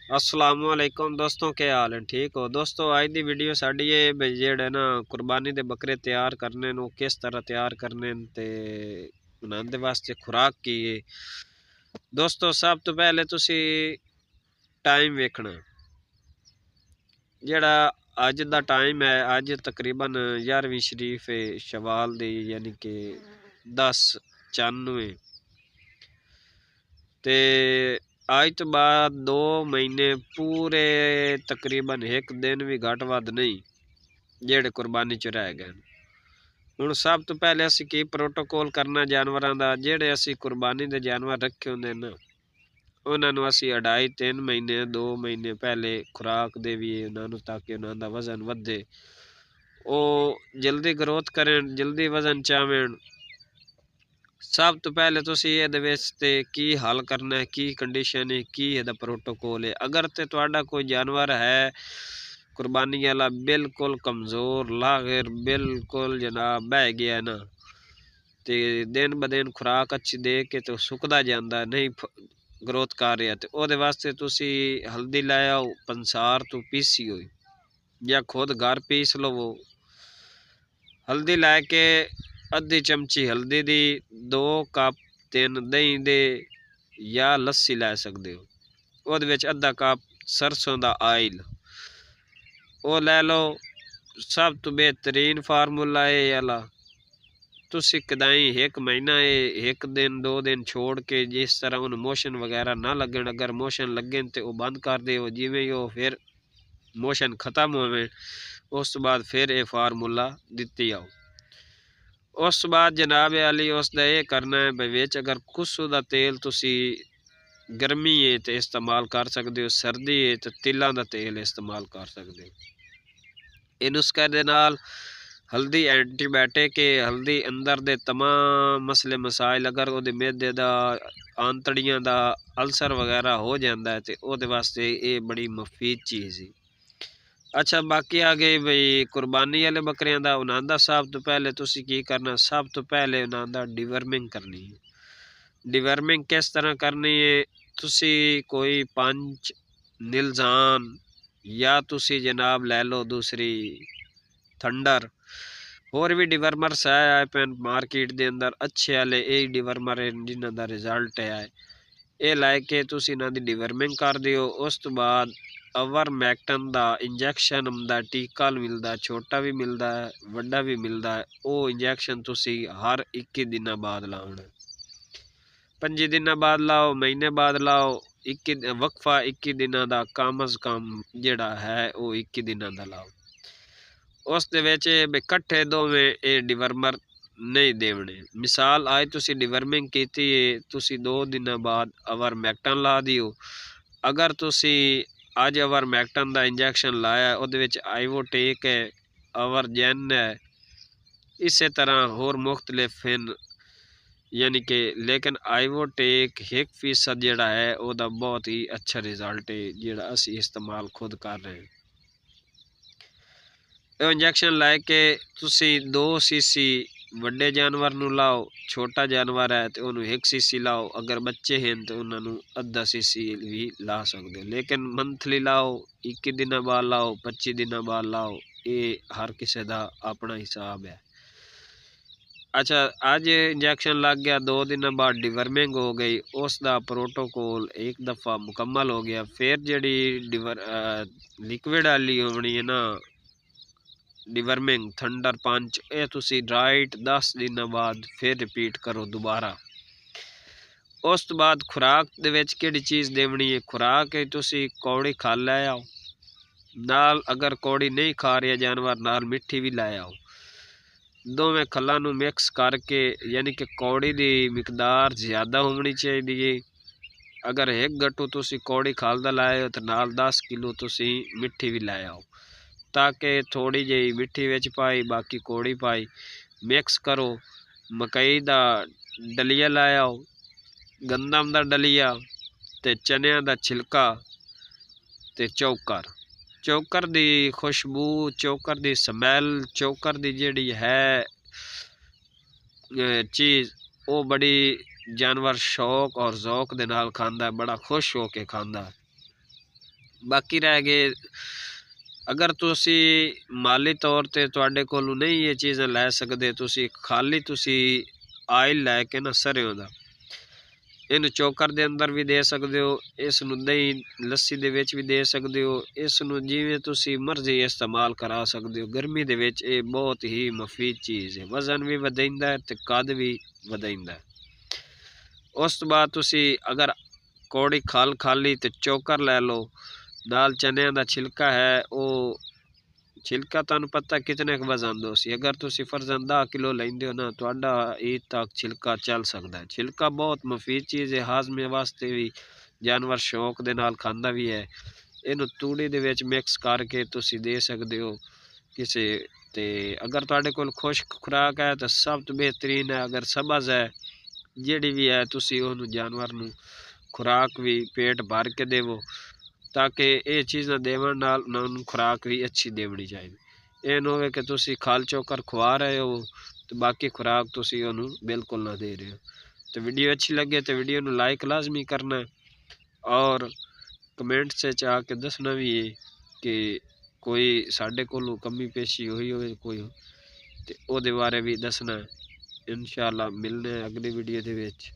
असलामुअलैकुम दोस्तों, क्या हाल है? ठीक हो दोस्तों? आज की वीडियो साड़ी है बई जेड़े ना कुर्बानी दे बकरे तैयार करने नु किस तरह तैयार करने ते बनाने दे वास्ते खुराक की है। दोस्तों सब तो पहले तुसी टाइम वेखना जेड़ा अज दा टाइम है। अज तकरीबन 11वीं शरीफ है शवाल दी, यानी कि 10/94 ते आज तो बाद 2 महीने पूरे तकरीबन एक दिन भी घट वध नहीं जेड़े कुर्बानी च रह गए। हुण सब तो पहले असी की प्रोटोकॉल करना जानवरां दा, जेड़े असी कुर्बानी दे जानवर रखे हुंदे ना उन्हां नूं असी 2.5-3 महीने 2 महीने पहले खुराक देवीए उन्हां नूं, ताकि उन्हां दा वजन वधे, ओ जल्दी ग्रोथ करन, जल्दी वजन चावें। सब तो पहले तुसी इहदे विच ते की हल करना है, की कंडीशन है, की इहदा प्रोटोकॉल है। अगर ते तुहाडा कोई जानवर है कुर्बानी वाला बिल्कुल कमज़ोर लागिर, बिल्कुल जनाब बह गया ना, ते दिन ब दिन खुराक अच्छी दे के तो सुकदा जांदा नहीं ग्रोथ कर रहा, तो ਉਹਦੇ वास्ते तुसी हल्दी लै आओ पंसार तो पीसी हुई, या खुद घर पीस लवो। हल्दी लैके अद्धी चमची हल्दी दी 2 कप 3 दही दे या लस्सी लै सकते हो। ਉਹਦੇ ਵਿੱਚ अद्धा कप सरसों का आयल वो लै लो। सब तो बेहतरीन फार्मूला है वाला। तुसी कदाई 1 महीना एक दिन 2 दिन छोड़ के, जिस तरह उन्हें मोशन वगैरह ना लगन, अगर मोशन लगन तो वह बंद कर दे, जिमें ही वो फिर मोशन खत्म होवे उस तो बाद फिर ये फार्मूला दिती आओ। उस तो बाद जनाब अली उसका ये करना है भाई, विच अगर कुसू का तेल तुसी गर्मी है तो इस्तेमाल कर सकते हो, सर्दी है तो तिलों का तेल इस्तेमाल कर सकते हो। इन उसका दे नाल हल्दी एंटीबायोटिक है। हल्दी अंदर दे तमाम मसले मसाइल, अगर वो मेदे दा आंतड़ियां दा अल्सर वगैरह हो जाता है तो वो वास्ते ये बड़ी मुफीद चीज़ है। अच्छा बाकी आ गई बई कुर्बानी वाले बकरियां दा, उन्हां दा सब तो पहले तुसी की करना, सब तो पहले उन्हां दा डिवर्मिंग करनी है। डिवर्मिंग किस तरह करनी है? तुसी कोई 5 निलजान या तुसी जनाब लै लो दूसरी थंडर, होर भी डिवर्मर्स आए पैन मार्केट के अंदर अच्छे वाले, यही डिवर्मर जिन्हों का रिजल्ट है ये लैके तुसी इन्हां दी डिवर्मिंग कर दिओ। उस तो बाद अवरमैक्टन का इंजैक्शन आंदा, टीका मिलता, छोटा भी मिलता है वड्डा भी मिलता है। वो इंजैक्शन तुसी हर 21 दिनों बाद लाउणा, 25 दिनों बाद लाओ, महीने बाद लाओ। 21 वक्फा 21 दिनों का कम अज कम जिहड़ा है वो 21 दिनों का लाओ। उस दे विच इकट्ठे दोवें ये डिवर्मर नहीं देवने। मिसाल आज तुसी डिवर्मिंग की है, तुसी 2 दिनों बाद अवरमैक्टन ला दियो। अगर तुसी अज अवरमैक्टन का इंजैक्शन लाया, उहदे विच आइवोटेक है, अवरजैन है, इस तरह होर मुख्तलिफ हैं, यानी कि लेकिन आइवोटेक 1% जिहड़ा है वह बहुत ही अच्छा रिजल्ट है जिहड़ा असी इस्तेमाल खुद कर रहे हैं। इंजैक्शन लैके तुसी 2 सीसी वड्डे जानवर नूं लाओ, छोटा जानवर है तो उन्होंने 1 सीसी लाओ, अगर बच्चे हैं तो उन्होंने अद्धा सीसी भी ला सकते हो। लेकिन मंथली लाओ, 21 दिनों बाद लाओ, 25 दिनों बाद लाओ, ये हर किसी का अपना हिसाब है। अच्छा अज इंजैक्शन लग गया, 2 दिनों बाद डिवर्मिंग हो गई, उसका प्रोटोकॉल एक दफ़ा मुकम्मल हो गया। फिर जी लिक्विड वाली होनी है ना डिवर्मिंग थंडर पंच, ये तुसी राइट 10 दिनों बाद फिर रिपीट करो दोबारा। उस तो बाद खुराक दे विच किहड़ी चीज़ देवनी है? खुराक है तुसी कौड़ी खल लै आओ नाल, अगर कौड़ी नहीं खा रहा जानवर नाल मिट्ठी भी लै आओ। दोवें खल्लां नूं मिक्स करके, यानी कि कौड़ी की मिकदार ज़्यादा होनी चाहिए। अगर 1 गट्टू तुसी कौड़ी खल दा लाए हो तो नाल 10 किलो तुसी मिट्ठी भी लै आओ, ताकि थोड़ी जी मिट्ठी विच पाई बाकी कौड़ी पाई, मिक्स करो। मकई दा डलिया लै आओ, गंदम दा डलिया ते चनिया दा छिलका ते चौकर। चौकर दी खुशबू, चौकर दी समैल, चौकर दी जिहड़ी है चीज़ वो बड़ी जानवर शौक और जौक दे नाल खांदा है, बड़ा खुश हो के खांदा है। बाकी रह गए अगर तुसी माली तौर ते तुहाडे कोलों नहीं ये चीज़ां लै सकदे, तुसी खाली तुसी आयल लैके ना सरयों दा इनू चोकर दे अंदर भी दे सकदे हो, इसनू दही लस्सी दे विच भी दे सकदे हो, इसनू जिवें तुसी मर्जी इस्तेमाल करा सकदे हो। गर्मी दे विच ये बहुत ही मुफीद चीज़ है, वजन भी वधाइंदा है ते कद भी वधाइंदा है। उस तो बाद तुसी अगर कौड़ी खल खाली ते चोकर लै लो, नाल चनिया दा छिलका है वो छिलका तुहानू पता कितने क वजन दो सी, अगर तुसी फर्जन 10 किलो लैंदे हो ना तुहाडा ईद तक छिलका चल सकदा है। छिलका बहुत मुफीद चीज़ है, हाजमे वास्ते भी जानवर शौक दे नाल खांदा भी है। इनू तूड़ी दे विच मिक्स करके तुसी दे सकदे हो किसे ते अगर तुहाडे कोल खुश्क खुराक है तो सब तो बेहतरीन है, अगर सब्ज़ है जिहड़ी भी है तुसी ओनू जानवर नू खुराक भी पेट भर के देवो ताकि ये चीज़ां देवन नाल उन्हां नू खुराक भी अच्छी देवनी चाहिए। ये ना होवे कि तुसी खल चोकर खुआ रहे हो तो बाकी खुराक तुसी ओनू बिल्कुल ना दे रहे हो। तो वीडियो अच्छी लगे तो वीडियो नू लाइक लाजमी करना और कमेंट से चाह के दसना भी है कि कोई साडे कोलों कमी पेशी हुई होवे कोई ते ओहदे बारे भी दसना। इंशाअल्लाह मिलने अगली वीडियो दे विच।